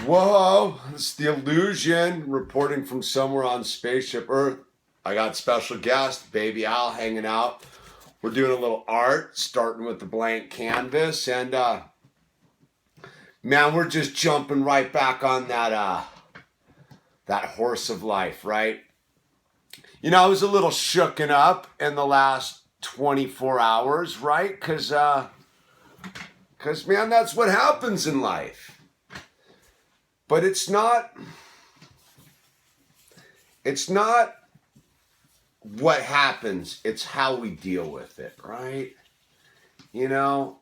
Whoa, it's the Illusion reporting from somewhere on Spaceship Earth. I got special guest, Baby Al, hanging out. We're doing a little art, starting with the blank canvas, and man, we're just jumping right back on that horse of life, right? You know, I was a little shooken up in the last 24 hours, right? Because man, that's what happens in life. But it's not what happens, it's how we deal with it, right? You know,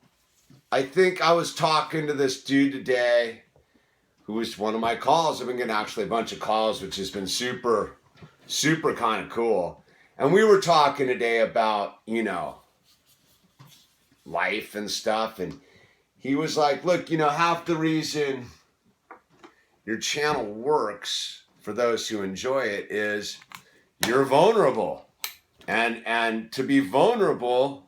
I think I was talking to this dude today who was one of my calls. I've been getting actually a bunch of calls, which has been super, super kind of cool. And we were talking today about, you know, life and stuff. And he was like, look, you know, half the reason your channel works for those who enjoy it is you're vulnerable. And to be vulnerable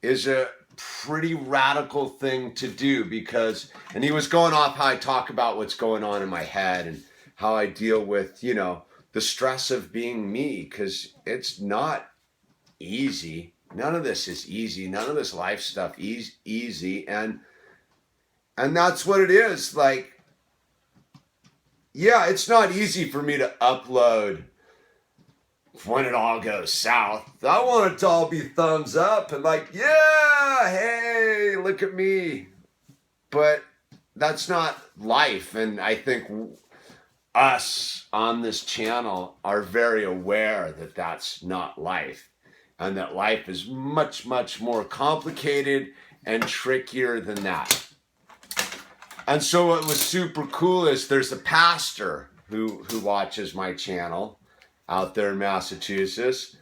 is a pretty radical thing to do because, and he was going off how I talk about what's going on in my head and how I deal with, you know, the stress of being me, because it's not easy. None of this is easy. None of this life stuff is easy. And that's what it is. Like, yeah, it's not easy for me to upload when it all goes south. I want it to all be thumbs up and like, yeah, hey, look at me. But that's not life. And I think us on this channel are very aware that that's not life. And that life is much, much more complicated and trickier than that. And so what was super cool is there's a pastor who watches my channel out there in Massachusetts.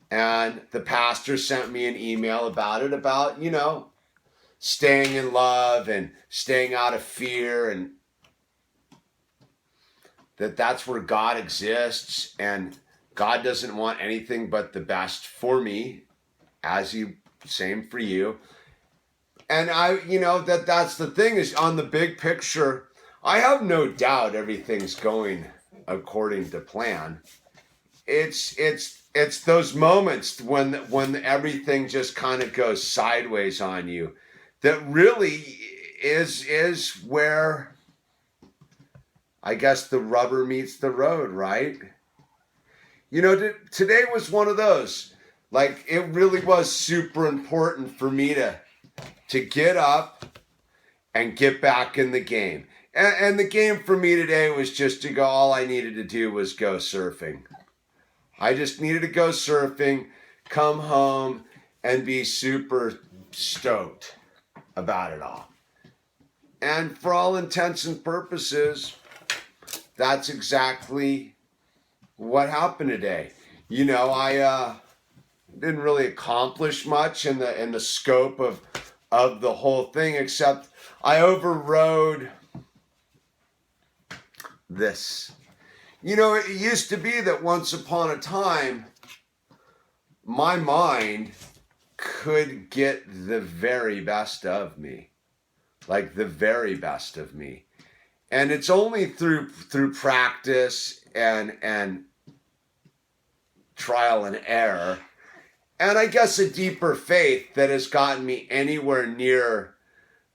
And the pastor sent me an email about, you know, staying in love and staying out of fear, and that's where God exists. And God doesn't want anything but the best for me, same for you. And I, you know, that's the thing is on the big picture, I have no doubt everything's going according to plan. It's those moments when everything just kind of goes sideways on you that really is where I guess the rubber meets the road, right? You know, today was one of those. Like, it really was super important for me to get up and get back in the game. And the game for me today was just to go, all I needed to do was go surfing. I just needed to go surfing, come home, and be super stoked about it all. And for all intents and purposes, that's exactly what happened today. You know, I didn't really accomplish much in the scope of the whole thing, except I overrode this. You know, it used to be that once upon a time, my mind could get the very best of me, like the very best of me. And it's only through practice and trial and error, and I guess a deeper faith that has gotten me anywhere near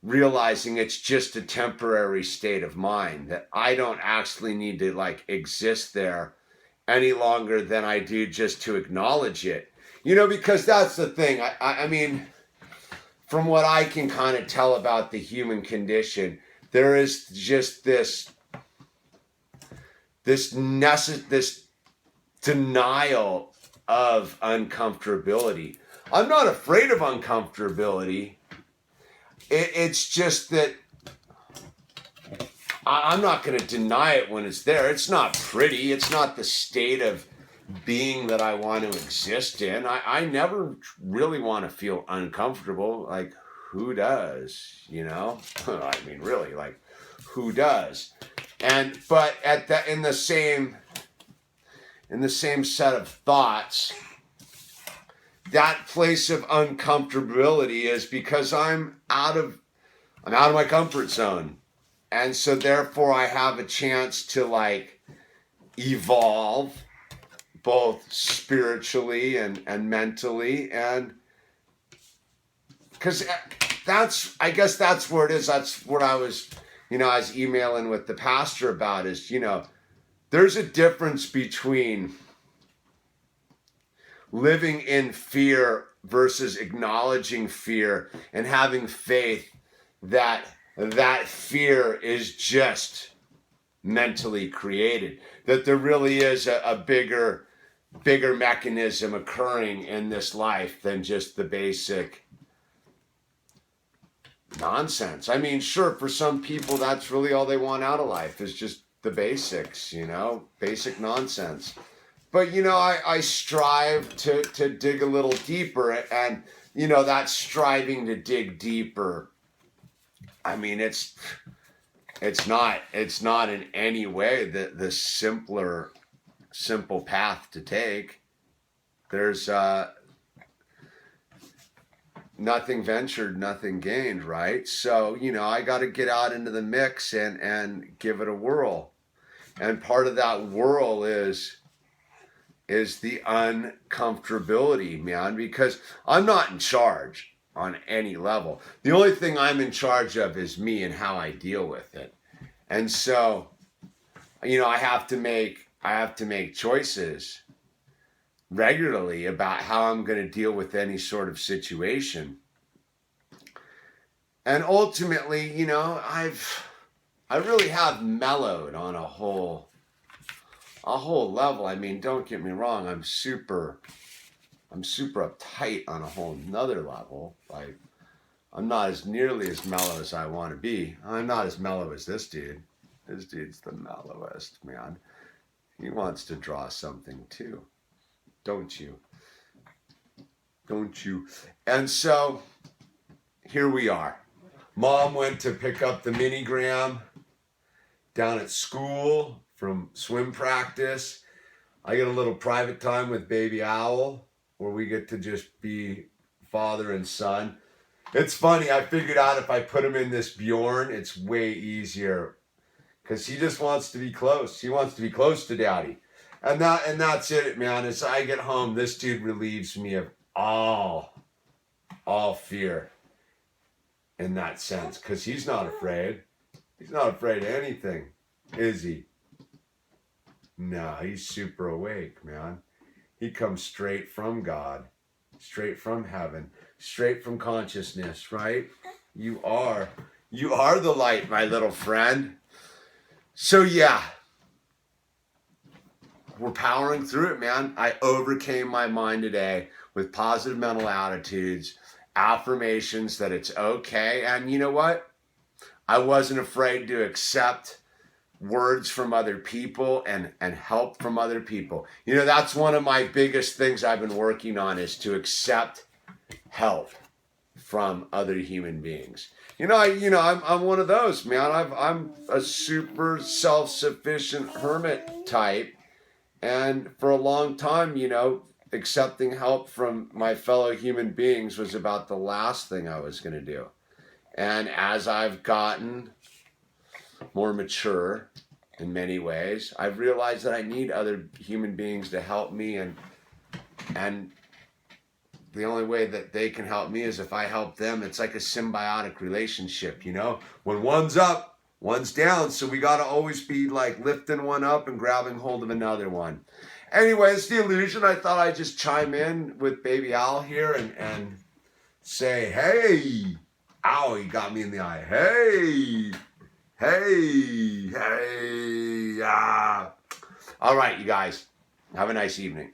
realizing it's just a temporary state of mind, that I don't actually need to like exist there any longer than I do just to acknowledge it. You know, because that's the thing. I mean, from what I can kind of tell about the human condition, there is just this denial of uncomfortability. I'm not afraid of uncomfortability. It's just that I'm not going to deny it when it's there. It's not pretty. It's not the state of being that I want to exist in. I never really want to feel uncomfortable. Like, who does? You know? I mean, really, like, who does? But in the same set of thoughts, that place of uncomfortability is because I'm out of my comfort zone. And so therefore I have a chance to like evolve both spiritually and mentally, and because I guess that's where it is. That's what I was, I was emailing with the pastor about is, there's a difference between living in fear versus acknowledging fear and having faith that fear is just mentally created, that there really is a bigger mechanism occurring in this life than just the basic nonsense. I mean, sure, for some people, that's really all they want out of life is just the basics, basic nonsense. But, I strive to dig a little deeper, and, that striving to dig deeper, I mean, it's not in any way the simple path to take. There's nothing ventured, nothing gained, right? So, I got to get out into the mix and give it a whirl. And part of that whirl is the uncomfortability, man, because I'm not in charge on any level. The only thing I'm in charge of is me and how I deal with it. And so, I have to make choices regularly about how I'm going to deal with any sort of situation. And ultimately, I really have mellowed on a whole level. I mean, don't get me wrong, I'm super uptight on a whole nother level. Like, I'm not as nearly as mellow as I want to be. I'm not as mellow as this dude. This dude's the mellowest, man. He wants to draw something too. Don't you? And so, here we are. Mom went to pick up the minigram down at school from swim practice. I get a little private time with baby Owl where we get to just be father and son. It's funny, I figured out if I put him in this Bjorn, it's way easier because he just wants to be close. He wants to be close to daddy. And that's it, man. As I get home, this dude relieves me of all fear in that sense, because he's not afraid. He's not afraid of anything, is he? No, he's super awake, man. He comes straight from God, straight from heaven, straight from consciousness, right? You are the light, my little friend. So yeah, we're powering through it, man. I overcame my mind today with positive mental attitudes, affirmations that it's okay. And you know what? I wasn't afraid to accept words from other people and help from other people. That's one of my biggest things I've been working on, is to accept help from other human beings. I'm one of those, man. I'm a super self-sufficient hermit type. And for a long time, accepting help from my fellow human beings was about the last thing I was going to do. And as I've gotten more mature in many ways, I've realized that I need other human beings to help me, and the only way that they can help me is if I help them. It's like a symbiotic relationship, When one's up, one's down, so we got to always be like lifting one up and grabbing hold of another one. Anyway, it's the illusion. I thought I'd just chime in with baby Owl here and say, hey, ow, he got me in the eye. Hey, ah. All right, you guys, have a nice evening.